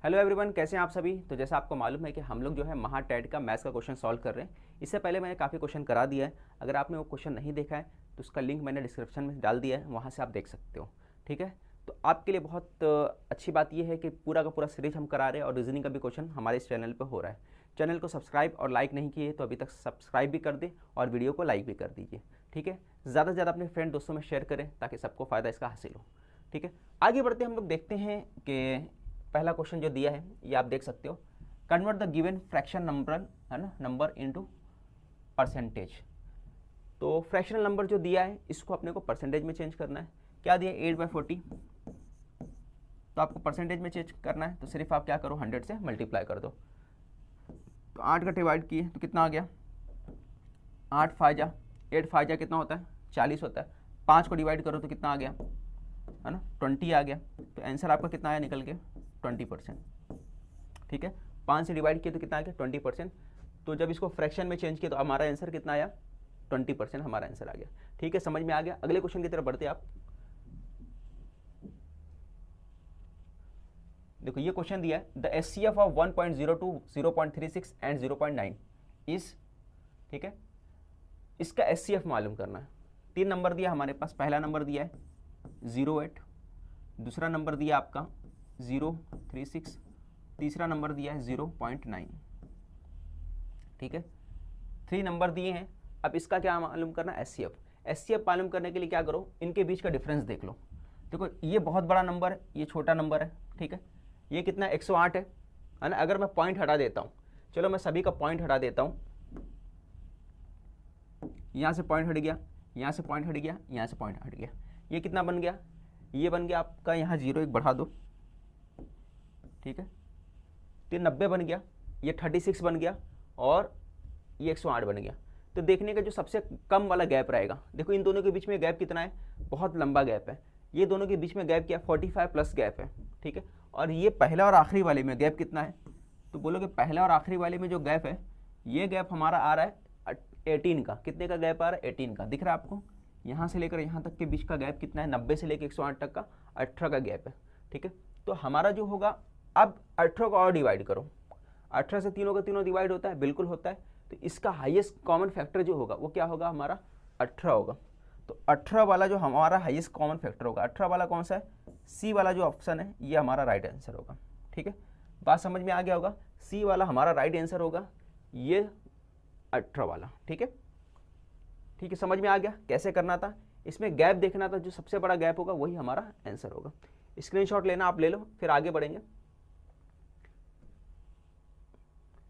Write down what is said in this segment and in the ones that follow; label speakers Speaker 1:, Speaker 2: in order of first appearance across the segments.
Speaker 1: Hello everyone, कैसे हैं आप सभी। तो जैसा आपको मालूम है कि हम लोग जो है महा टेट का मैथ्स का क्वेश्चन सॉल्व कर रहे हैं। इससे पहले मैंने काफ़ी क्वेश्चन करा दिया है। अगर आपने वो क्वेश्चन नहीं देखा है तो उसका लिंक मैंने डिस्क्रिप्शन में डाल दिया है, वहाँ से आप देख सकते हो। ठीक है, तो आपके लिए बहुत अच्छी बात यह है कि पूरा का पूरा सीरीज हम करा रहे हैं और रीजनिंग का भी क्वेश्चन हमारे इस चैनल पर हो रहा है। चैनल को सब्सक्राइब और लाइक नहीं किए तो अभी तक सब्सक्राइब भी कर दें और वीडियो को लाइक भी कर दीजिए। ठीक है, ज़्यादा से ज़्यादा अपने फ्रेंड दोस्तों में शेयर करें ताकि सबको फ़ायदा इसका हासिल हो। ठीक है, आगे बढ़ते हम लोग देखते हैं कि पहला क्वेश्चन जो दिया है ये आप देख सकते हो। Convert the given fraction number, है ना, नंबर इनटू परसेंटेज। तो फ्रैक्शनल नंबर जो दिया है इसको अपने को परसेंटेज में चेंज करना है। क्या दिया, 8/40, तो आपको परसेंटेज में चेंज करना है। तो सिर्फ आप क्या करो, 100 से मल्टीप्लाई कर दो। तो 8 का डिवाइड किए तो कितना आ गया, 8 फाइजा 8 फाइजा कितना होता है, 40 होता है। 5 को डिवाइड करो तो कितना आ गया, है ना, 20 आ गया। तो आंसर आपका कितना आया निकल के, 20%। ठीक है, 5 से डिवाइड किया तो कितना आ गया, 20%। तो जब इसको फ्रैक्शन में चेंज किया तो हमारा आंसर कितना आया, 20% हमारा आंसर आ गया। ठीक है, समझ में आ गया। अगले क्वेश्चन की तरफ बढ़ते आप। देखो ये क्वेश्चन दिया है, the HCF of 1.02, 0.36 and 0.9 is. ठीक है, इसका एचसीएफ मालूम करना है। 3 नंबर दिया हमारे पास। पहला नंबर दिया है 0.8, दूसरा नंबर दिया आपका 0.36, तीसरा नंबर दिया है 0.9। ठीक है, 3 नंबर दिए हैं। अब इसका क्या मालूम करना है, एचसीएफ। एचसीएफ मालूम करने के लिए क्या करो, इनके बीच का डिफरेंस देख लो। देखो ये बहुत बड़ा नंबर है, ये छोटा नंबर है। ठीक है, ये कितना 108 है ना। अगर मैं पॉइंट हटा देता हूँ, चलो मैं सभी का पॉइंट हटा देता हूँ। यहाँ से पॉइंट हट गया, यहाँ से पॉइंट हट गया, यहाँ से पॉइंट हट गया। ये कितना बन गया, ये बन गया आपका, यहाँ 0 एक बढ़ा दो। ठीक है, तो 90 बन गया, ये 36 बन गया और ये 108 बन गया। तो देखने का जो सबसे कम वाला गैप रहेगा, देखो इन दोनों के बीच में गैप कितना है, बहुत लंबा गैप है। ये दोनों के बीच में गैप क्या, 45 प्लस गैप है। ठीक है, और ये पहला और आखिरी वाले में गैप कितना है, तो बोलोगे पहला और आखिरी वाले में जो गैप है, ये गैप हमारा आ रहा है 18 का। कितने का गैप आ रहा है, 18 का। दिख रहा है आपको, यहाँ से लेकर यहाँ तक के बीच का गैप कितना है, 90 से लेकर 108 तक का 18 का गैप है। ठीक है, तो हमारा जो होगा, अब 18 को और डिवाइड करो। 18 से तीनों का तीनों डिवाइड होता है, बिल्कुल होता है। तो इसका हाईएस्ट कॉमन फैक्टर जो होगा वो क्या होगा, हमारा 18 होगा। तो 18 वाला जो हमारा हाईएस्ट कॉमन फैक्टर होगा, 18 वाला कौन सा है, सी वाला जो ऑप्शन है, ये हमारा राइट आंसर होगा। ठीक है, बात समझ में आ गया होगा, सी वाला हमारा राइट आंसर होगा, ये 18 वाला। ठीक है, ठीक है, समझ में आ गया कैसे करना था। इसमें गैप देखना था, जो सबसे बड़ा गैप होगा वही हमारा आंसर होगा। स्क्रीनशॉट लेना आप ले लो, फिर आगे बढ़ेंगे।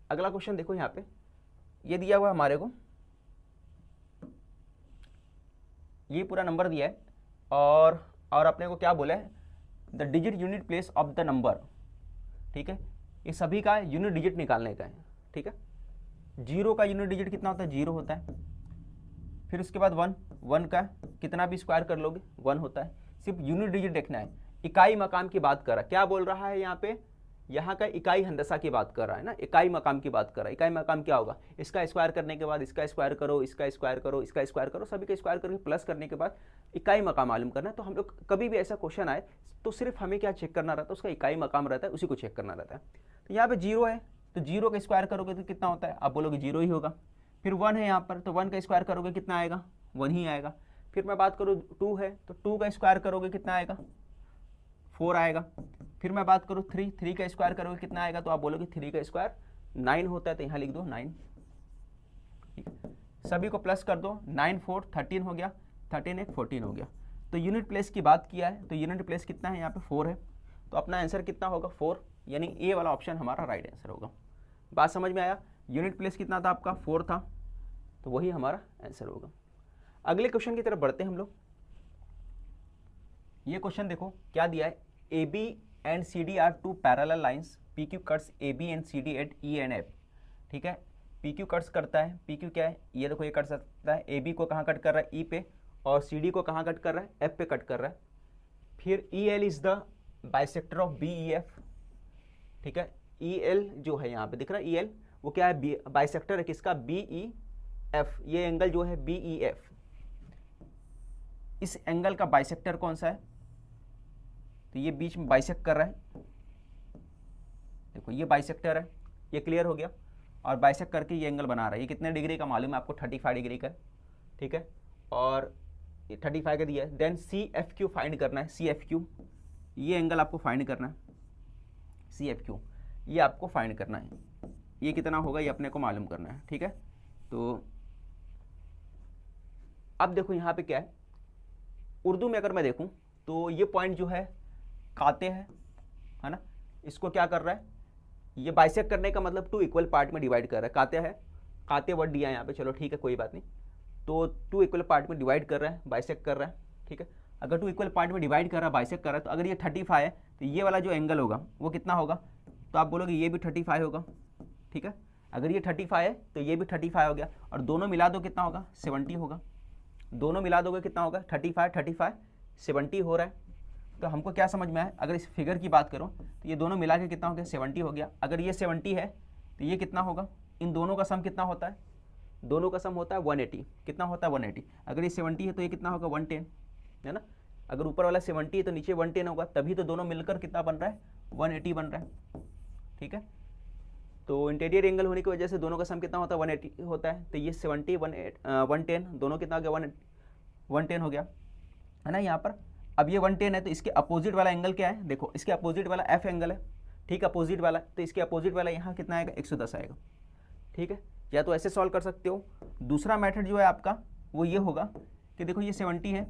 Speaker 1: अगला क्वेश्चन देखो, यहाँ पे ये दिया हुआ हमारे को, ये पूरा नंबर दिया है और अपने को क्या बोला है, the digit unit place of the number. ठीक है, ये सभी का यूनिट डिजिट निकालने का है। ठीक है, 0 का यूनिट डिजिट कितना होता है, 0 होता है। फिर उसके बाद 1 का कितना भी स्क्वायर कर लोगे 1 होता है। सिर्फ यूनिट डिजिट देखना है। इकाई मकाम की बात कर रहा है, क्या बोल रहा है यहाँ पे, यहाँ का इकाई हंदसा की बात कर रहा है ना, इकाई मकाम की बात कर रहा है। इकाई मकाम क्या होगा, इसका स्क्वायर करने के बाद इसका स्क्वायर करो, इसका स्क्वायर करो, इसका स्क्वायर करो, सभी का स्क्वायर करके प्लस करने के बाद इकाई मकाम मालूम करना है। तो हम लोग कभी भी ऐसा क्वेश्चन आए तो सिर्फ हमें क्या चेक करना रहता है, उसका इकाई मकाम रहता है, उसी को चेक करना रहता है। तो यहाँ पे 0 है, तो 0 का स्क्वायर करोगे तो कितना होता है, आप बोलोगे 0 ही होगा। फिर 1 है यहाँ पर, तो 1 का स्क्वायर करोगे कितना आएगा, 1 ही आएगा। फिर मैं बात करूँ 2 है, तो 2 का स्क्वायर करोगे कितना आएगा, 4 आएगा। फिर मैं बात करूँ 3 का स्क्वायर करोगे कितना आएगा, तो आप बोलोगे 3 का स्क्वायर 9 होता है, तो यहाँ लिख दो 9। ठीक है, सभी को प्लस कर दो, 9 4 13 हो गया, 13 1 14 हो गया। तो यूनिट प्लेस की बात किया है, तो यूनिट प्लेस कितना है, यहाँ पे 4 है। तो अपना आंसर कितना होगा, 4, यानी ए वाला ऑप्शन हमारा राइट आंसर होगा। बात समझ में आया, यूनिट प्लेस कितना था आपका, 4 था, तो वही हमारा आंसर होगा। अगले क्वेश्चन की तरफ बढ़ते हैं हम लोग। ये क्वेश्चन देखो क्या दिया है, A B and C D are 2 parallel lines, P Q cuts A B and C D at E and F. ठीक है, पी क्यू कट्स करता है, पी क्यू क्या है, ये देखो ये कट सकता है, ए बी को कहाँ कट कर रहा है, ई पे, और सी डी को कहाँ कट कर रहा है, एफ पे कट कर रहा है। फिर E L is the bisector of B E F. ठीक है, ई एल जो है यहाँ पे दिख रहा है, ई एल वो क्या है, बाइसेक्टर है किसका, बी ई एफ। ये एंगल जो है बी ई एफ, इस एंगल का बाइसेक्टर कौन सा है, तो ये बीच में बाइसेक्ट कर रहा है, देखो ये बाइसेक्टर है, ये क्लियर हो गया, और बाइसेक्ट करके ये एंगल बना रहा है। ये कितने डिग्री का मालूम है आपको? 35 डिग्री का, ठीक है, और 35 का दिया है। देन CFQ फाइंड करना है, CFQ ये एंगल आपको फाइंड करना है, CFQ ये आपको फाइंड करना है। ये कितना होगा ये अपने को मालूम करना है, ठीक है। तो अब देखो यहाँ पे क्या है, उर्दू में अगर मैं देखूँ तो ये पॉइंट जो है काते है ना, इसको क्या कर रहा है, ये बाइसेक्ट करने का मतलब 2 इक्वल पार्ट में डिवाइड कर रहा है। काते है, काते वर्ड दिया है यहाँ पे, चलो ठीक है कोई बात नहीं। तो 2 इक्वल पार्ट में डिवाइड कर रहा है, बाइसेक्ट कर रहा है, ठीक है। अगर 2 इक्वल पार्ट में डिवाइड कर रहा है, बाइसेक्ट कर रहा है, तो अगर ये 35 है तो ये वाला जो एंगल होगा वो कितना होगा? तो आप बोलोगे ये भी 35 होगा, ठीक है। अगर ये 35 है तो ये भी 35 हो गया, और दोनों मिला दो कितना होगा? 70 होगा। दोनों मिला दोगे कितना होगा? 35 70 हो रहा है। तो हमको क्या समझ में आया, अगर इस फिगर की बात करूँ तो ये दोनों मिला के कितना हो गया? 70 हो गया। अगर ये 70 है तो ये कितना होगा? इन दोनों का सम कितना होता है? दोनों का सम होता है 180। कितना होता है? 180। अगर ये 70 है तो ये कितना होगा? 110, है ना। अगर ऊपर वाला 70 है तो नीचे 110 होगा, तभी तो दोनों मिलकर कितना बन रहा है? 180 बन रहा है, ठीक है। तो इंटीरियर एंगल होने की वजह से दोनों का सम कितना होता है? 180 होता है। तो ये 70 110 दोनों कितना हो गया? 110 हो गया, है ना यहाँ पर। अब ये 110 है तो इसके अपोजिट वाला एंगल क्या है? देखो इसके अपोजिट वाला F एंगल है, ठीक, अपोजिट वाला। तो इसके अपोजिट वाला यहाँ कितना आएगा? 110 आएगा, ठीक है। या तो ऐसे सॉल्व कर सकते हो। दूसरा मेथड जो है आपका वो ये होगा कि देखो ये 70 है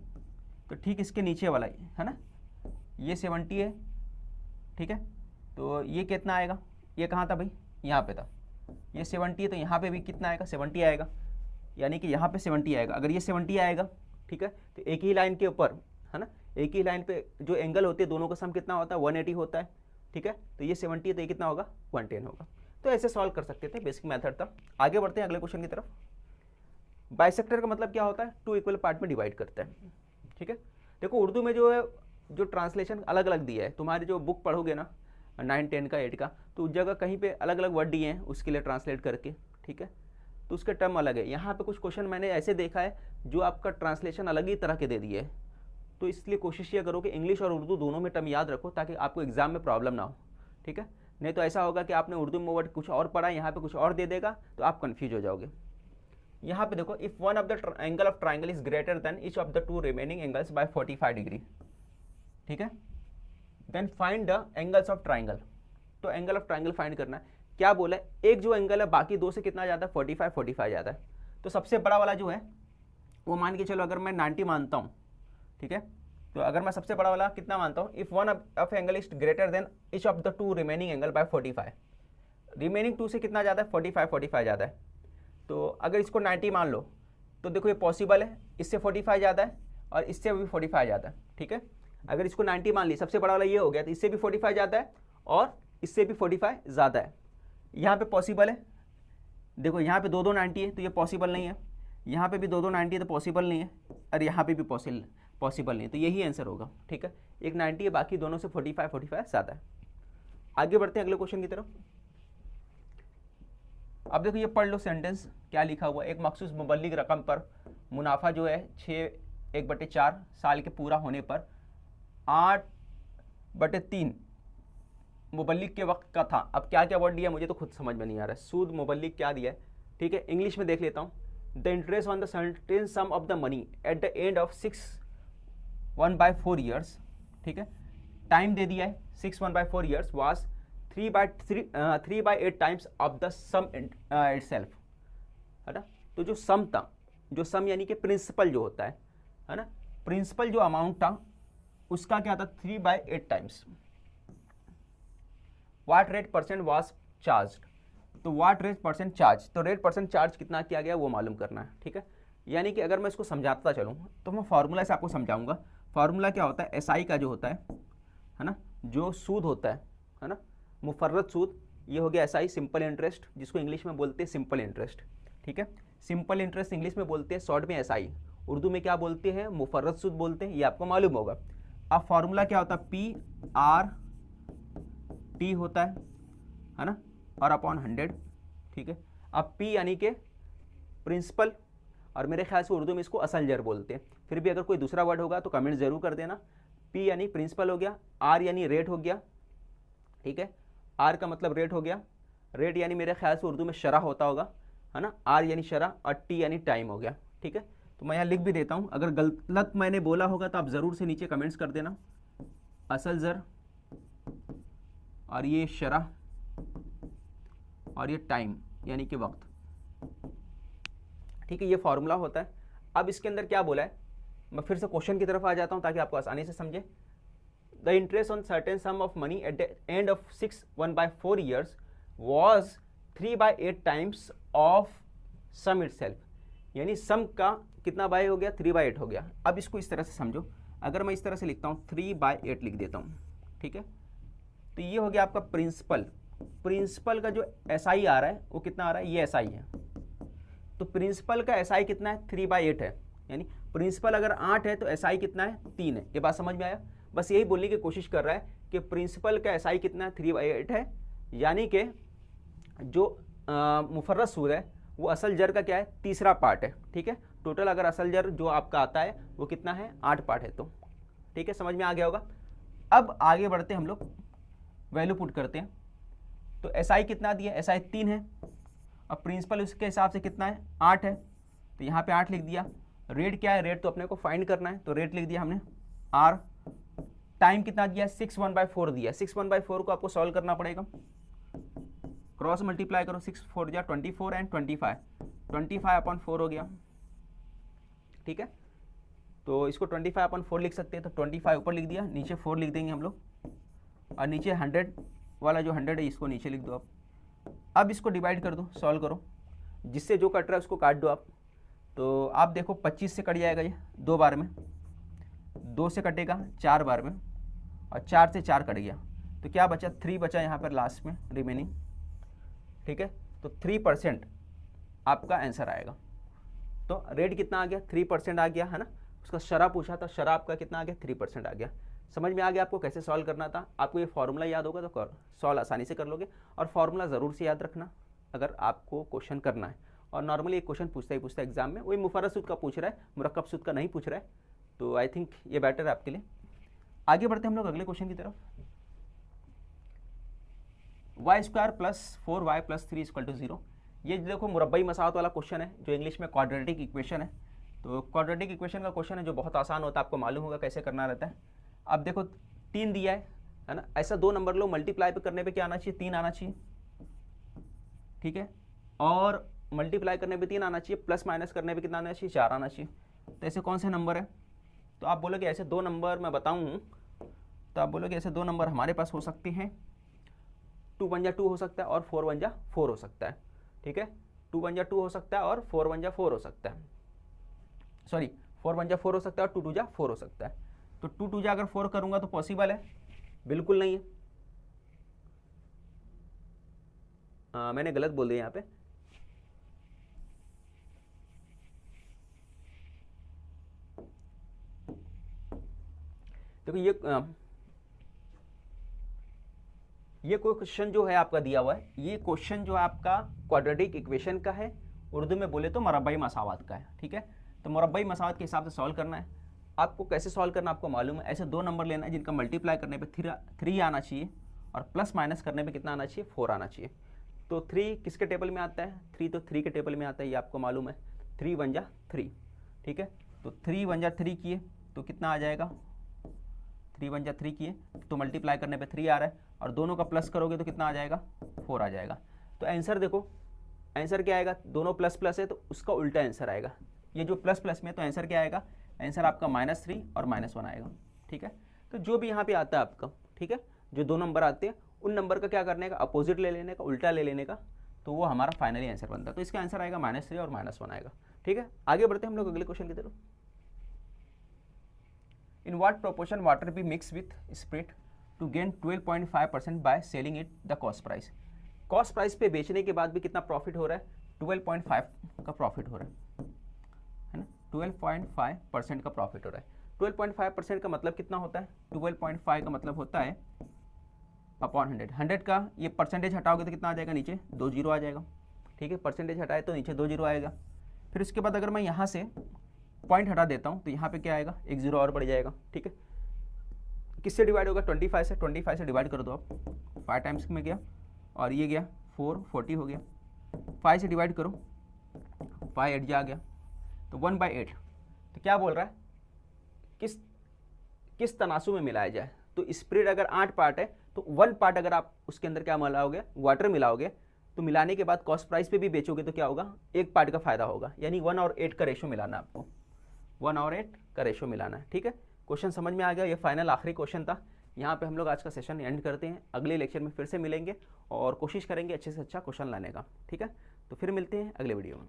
Speaker 1: तो ठीक इसके नीचे वाला है ना, ये 70 है, ठीक है। तो ये कितना आएगा? ये कहाँ था भाई? यहाँ पे था। ये 70 है तो यहाँ पे भी कितना आएगा? 70 आएगा, यानी कि यहाँ पे 70 आएगा। अगर ये 70 आएगा, ठीक है, तो एक ही लाइन के ऊपर, है ना, एक ही लाइन पे जो एंगल होते हैं दोनों का सम कितना होता है? 180 होता है, ठीक है। तो ये 70 है तो ये कितना होगा? 110 होगा। तो ऐसे सॉल्व कर सकते थे, बेसिक मेथड था। आगे बढ़ते हैं अगले क्वेश्चन की तरफ। बाइसेक्टर का मतलब क्या होता है? 2 इक्वल पार्ट में डिवाइड करता है, ठीक है। देखो उर्दू में जो है जो ट्रांसलेशन अलग अलग दिया है, तुम्हारी जो बुक पढ़ोगे ना 9, 10 का, 8 का, तो उस जगह कहीं पे अलग अलग वर्ड दिए हैं उसके लिए ट्रांसलेट करके, ठीक है। तो उसका टर्म अलग है। यहाँ पे कुछ क्वेश्चन मैंने ऐसे देखा है जो आपका ट्रांसलेशन अलग ही तरह के दे दिए है। तो इसलिए कोशिश ये करो कि इंग्लिश और उर्दू दोनों में टर्म याद रखो ताकि आपको एग्जाम में प्रॉब्लम ना हो, ठीक है। नहीं तो ऐसा होगा कि आपने उर्दू में वर्ड कुछ और पढ़ा, यहाँ पे कुछ और दे देगा तो आप कन्फ्यूज हो जाओगे। यहाँ पे देखो, if one of the angle of triangle is greater than each of the 2 remaining angles by 45 degree, ठीक है, then find the angles of triangle. तो एंगल ऑफ ट्राइंगल फाइंड करना है। क्या बोला है? एक जो एंगल है बाकी दो से कितना ज़्यादा है? 45 ज़्यादा है। तो सबसे बड़ा वाला जो है वो मान के चलो, अगर मैं 90 मानता हूँ, ठीक है, तो अगर मैं सबसे बड़ा वाला कितना मानता हूँ? If one of angle is greater than each of the 2 remaining angle by 45, remaining 2 से कितना ज़्यादा है? 45 ज़्यादा है। तो अगर इसको 90 मान लो तो देखो ये पॉसिबल है, इससे 45 ज़्यादा है और इससे भी 45 ज़्यादा है, ठीक है। अगर इसको 90 मान ली, सबसे बड़ा वाला ये हो गया, तो इससे भी 45 ज़्यादा है और इससे भी 45 ज़्यादा है। यहाँ पे पॉसिबल है, देखो यहाँ पे 2 90 है तो ये पॉसिबल नहीं है, यहाँ पे भी 2 90 है तो पॉसिबल नहीं है, और यहाँ पे भी पॉसिबल नहीं है। तो यही आंसर होगा, ठीक है। एक 90 है, बाकी दोनों से 45 ज़्यादा है। आगे बढ़ते हैं अगले क्वेश्चन की तरफ। अब देखो ये पढ़ लो सेंटेंस क्या लिखा हुआ है। एक मखसूस मुबल्लिग रकम पर मुनाफा जो है 6/1/4 साल के पूरा होने पर 8/3 मुबल्लिग के वक्त का था। अब क्या क्या वर्ड दिया मुझे तो खुद समझ में नहीं आ रहा है। सूद मुबल्लिग क्या दिया है, ठीक है, इंग्लिश में देख लेता हूँ। The interest on the certain sum of the money at the end of 6/4 years, ठीक है, टाइम दे दिया है 6/4 years was 3/8 times of the sum itself, है ना। तो जो सम था, जो सम यानी कि प्रिंसिपल जो होता है ना, प्रिंसिपल जो अमाउंट था उसका क्या था? 3/8 times. What rate percent was charged, तो व्हाट रेट परसेंट चार्ज, तो रेट परसेंट चार्ज कितना किया गया वो मालूम करना है, ठीक है। यानी कि अगर मैं इसको समझाता चलूँ तो मैं फार्मूला से आपको समझाऊंगा। फार्मूला क्या होता है? एसआई का जो होता है ना, जो सूद होता है ना, मुफर्रद सूद, ये हो गया एसआई, सिंपल इंटरेस्ट, जिसको इंग्लिश में बोलते हैं सिंपल इंटरेस्ट, ठीक है। सिंपल इंटरेस्ट इंग्लिश में बोलते हैं, शॉर्ट में एसआई, उर्दू में क्या बोलते हैं? मुफर्रद सूद बोलते हैं, ये आपको मालूम होगा। अब फार्मूला क्या होता है? PRT होता है ना, और अपॉन 100, ठीक है। अब P यानी कि प्रिंसिपल, और मेरे ख्याल से उर्दू में इसको असल जर बोलते हैं। फिर भी अगर कोई दूसरा वर्ड होगा तो कमेंट जरूर कर देना। P यानी प्रिंसिपल हो गया, R यानी रेट हो गया, ठीक है, आर का मतलब रेट हो गया, रेट यानी मेरे ख्याल से उर्दू में शरह होता होगा, है ना, आर यानी शरह और टी यानी टाइम हो गया, ठीक है। तो मैं यहाँ लिख भी देता हूँ, अगर गलत मैंने बोला होगा तो आप ज़रूर से नीचे कमेंट्स कर देना। असल ज़र और ये शरह और ये टाइम यानी कि वक्त, ठीक है, ये फॉर्मूला होता है। अब इसके अंदर क्या बोला है, मैं फिर से क्वेश्चन की तरफ आ जाता हूँ ताकि आपको आसानी से समझे। The interest on certain sum of money at the end of 1/4 years was 3/8 times of sum itself, यानी सम का कितना बाय हो गया, 3/8 हो गया। अब इसको इस तरह से समझो, अगर मैं इस तरह से लिखता हूँ 3/8 लिख देता हूँ, ठीक है, तो ये हो गया आपका प्रिंसिपल। प्रिंसिपल का जो SI आ रहा है वो कितना आ रहा है, ये SI है, तो प्रिंसिपल का SI कितना है, 3/8 है, यानी प्रिंसिपल अगर 8 है तो SI कितना है, 3 है। ये बात समझ में आया? बस यही बोलने की कोशिश कर रहा है कि प्रिंसिपल का SI कितना है, 3/8 है, यानी कि जो मुफर्रस सूद है वो असल जर का क्या है, तीसरा पार्ट है, ठीक है। टोटल अगर असल जर जो आपका आता है वो कितना है, 8 पार्ट है, तो ठीक है, समझ में आ गया होगा। अब आगे बढ़ते हम लोग वैल्यू पुट करते हैं, तो SI कितना दिया, SI 3 है, अब प्रिंसिपल उसके हिसाब से कितना है, 8 है, तो यहाँ पे 8 लिख दिया। रेट क्या है, रेट तो अपने को फाइंड करना है, तो रेट लिख दिया हमने R। टाइम कितना दिया, 6/1/4 दिया, 6/1/4 को आपको सॉल्व करना पड़ेगा, क्रॉस मल्टीप्लाई करो, 6 4 जा 24 एंड 25/4 हो गया, ठीक है। तो इसको 25/4 लिख सकते हैं, तो 25 ऊपर लिख दिया, नीचे 4 लिख देंगे हम लोग, और नीचे 100 वाला जो 100 है इसको नीचे लिख दो आप। अब इसको डिवाइड कर दो, सॉल्व करो, जिससे जो कट रहा है उसको काट दो आप। तो आप देखो 25 से कट जाएगा ये 2 बार में, 2 से कटेगा 4 बार में, और 4 से 4 कट गया, तो क्या बचा, 3 बचा यहाँ पर लास्ट में रिमेनिंग, ठीक है। तो 3% आपका आंसर आएगा। तो रेट कितना आ गया, 3% आ गया, है ना। उसका शरह पूछा था, शरह आपका कितना आ गया, 3% आ गया। समझ में आ गया आपको कैसे सॉल्व करना था। आपको ये फॉर्मूला याद होगा तो सॉल्व आसानी से कर लोगे, और फॉर्मूला ज़रूर से याद रखना अगर आपको क्वेश्चन करना है। और नॉर्मली एक क्वेश्चन पूछता है एग्जाम में, वही मुफर्रद सूद का पूछ रहा है, मुरक्कब सूद का नहीं पूछ रहा है, तो आई थिंक ये बेटर है आपके लिए। आगे बढ़ते हम लोग अगले क्वेश्चन की तरफ। y² + 4y + 3 = 0। ये देखो मुरब्बई मसावत वाला क्वेश्चन है, जो इंग्लिश में क्वाड्रेटिक इक्वेशन है। तो क्वाड्रेटिक इक्वेशन का क्वेश्चन है जो बहुत आसान होता है, आपको मालूम होगा कैसे करना रहता है। अब देखो 3 दिया है ना, ऐसा 2 नंबर लो, मल्टीप्लाई पे करने पे क्या आना चाहिए, 3 आना चाहिए, ठीक है, और मल्टीप्लाई करने पे 3 आना चाहिए, प्लस माइनस करने पे कितना आना चाहिए, 4 आना चाहिए। तो ऐसे कौन से नंबर है, तो आप बोलोगे ऐसे 2 नंबर मैं बताऊँ, तो आप बोलोगे ऐसे 2 नंबर हमारे पास हो सकते हैं, 2 × 2 हो सकता है और 4 × 4 हो सकता है, ठीक है। 2 × 2 हो सकता है और 4 × 4 हो सकता है, सॉरी 4 × 4 हो सकता है और 2 × 4 हो सकता है। तो 2 × 2 अगर 4 करूंगा तो पॉसिबल है, बिल्कुल नहीं है। मैंने गलत बोल दिया यहाँ पे, देखो ये क्वेश्चन जो है आपका दिया हुआ है, ये क्वेश्चन जो है आपका क्वाड्रेटिक इक्वेशन का है, उर्दू में बोले तो मरब्बाई मसावत का है, ठीक है। तो मरब्बाई मसावत के हिसाब से सॉल्व करना है। आपको कैसे सॉल्व करना आपको मालूम है, ऐसे 2 नंबर लेना है जिनका मल्टीप्लाई करने पे 3 आना चाहिए, और प्लस माइनस करने पे कितना आना चाहिए, 4 आना चाहिए। तो 3 किसके टेबल में आता है, 3 तो 3 के टेबल में आता है, ये आपको मालूम है, 3 × 3, ठीक है। तो 3 × 3 किए तो कितना आ जाएगा, 3 × 3 किए तो मल्टीप्लाई करने पे 3 आ रहा है, और दोनों का प्लस करोगे तो कितना आ जाएगा, 4 आ जाएगा। तो आंसर देखो, आंसर क्या आएगा, दोनों प्लस प्लस है तो उसका उल्टा आंसर आएगा, ये जो प्लस प्लस में, तो आंसर क्या आएगा, आंसर आपका -3 और -1 आएगा, ठीक है। तो जो भी यहाँ पे आता है आपका, ठीक है, जो 2 नंबर आते हैं उन नंबर का क्या करने का, अपोजिट ले लेने का, उल्टा ले लेने का, तो वो हमारा फाइनली आंसर बनता है। तो इसका आंसर आएगा -3 और -1 आएगा, ठीक है। आगे बढ़ते हैं हम लोग अगले क्वेश्चन की तरफ। In what proportion water be mixed with spirit to gain 12.5% by selling it the cost price? Cost price पे बेचने के बाद भी कितना प्रॉफिट हो रहा है, 12.5 का प्रॉफिट हो रहा है ना, 12.5% का प्रॉफिट हो रहा है। 12.5% का मतलब कितना होता है, 12.5 का मतलब होता है अपॉन 100। 100 का ये परसेंटेज हटाओगे तो कितना आ जाएगा, नीचे 2 जीरो आ जाएगा, ठीक है। परसेंटेज हटाए तो नीचे 2 जीरो आएगा। फिर उसके बाद अगर मैं यहाँ से पॉइंट हटा देता हूँ तो यहाँ पे क्या आएगा, 1 जीरो और बढ़ जाएगा, ठीक है। किससे डिवाइड होगा, 25 से, 25 से डिवाइड कर दो आप, 5 टाइम्स में गया और ये गया 4, 40 हो गया, 5 से डिवाइड करो, 5 8 जा गया तो 1/8। तो क्या बोल रहा है, किस तनासु में मिलाया जाए। तो स्प्रेड अगर 8 पार्ट है तो 1 पार्ट अगर आप उसके अंदर क्या मिलाओगे, वाटर मिलाओगे, तो मिलाने के बाद कॉस्ट प्राइस पे भी बेचोगे तो क्या होगा, 1 पार्ट का फायदा होगा, यानी 1 और 8 का रेशो मिलाना है आपको, 1 और 8 का रेशो मिलाना है। ठीक है, क्वेश्चन समझ में आ गया, ये फाइनल आखिरी क्वेश्चन था। यहाँ पे हम लोग आज का सेशन एंड करते हैं, अगले लेक्चर में फिर से मिलेंगे और कोशिश करेंगे अच्छे से अच्छा क्वेश्चन लाने का। ठीक है, तो फिर मिलते हैं अगले वीडियो में।